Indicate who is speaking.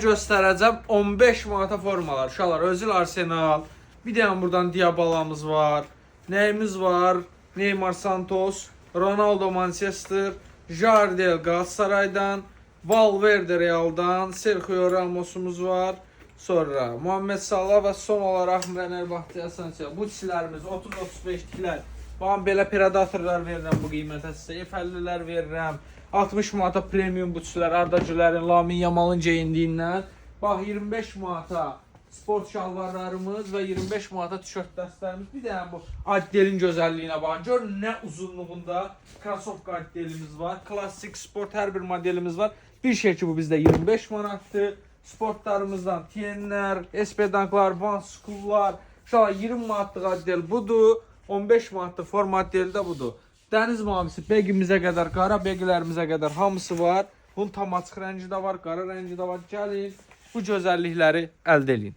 Speaker 1: Göstərəcəm 15 manata formalar. Uşaqlar, özül Arsenal. Bir dənə buradan Diabalamız var. Nəyimiz var? Neymar Santos, Ronaldo Manchester, Jardel Galatasaray'dan, Valverde Real'dan, Sergio Ramos'umuz var. Sonra Muhammed Salah və son olaraq Fenerbahçe Sancho. Bu tiklərimiz 30-35 tiklər. Bana belə predatorlar verirəm bu qiymətə sizə. F50'lər verirəm. 60 manata premium butçular, Arda Güler'in, Lamin Yamal'ın geyindiğinden. Bax 25 manata sport şalvarlarımız ve 25 manata tişört dəstlərimiz. Bir dənə bu Addel'in gözəlliyinə baxın. Görün nə uzunluğunda krasovka Addel'imiz var. Klasik sport hər bir modelimiz var. Bir şey ki bu bizdə 25 manatdır. Sportlarımızdan TN'ler, Espedanklar, Van School'lar. Şala 20 manatlıq Addel budur. 15 manatlıq form Addel də budur. Dəniz mavisi begimizə qədər, qara begilərimizə qədər hamısı var. Bunun tam açıq rəngi də var, qara rəngi də var. Gəlin bu gözəllikləri əldə edin.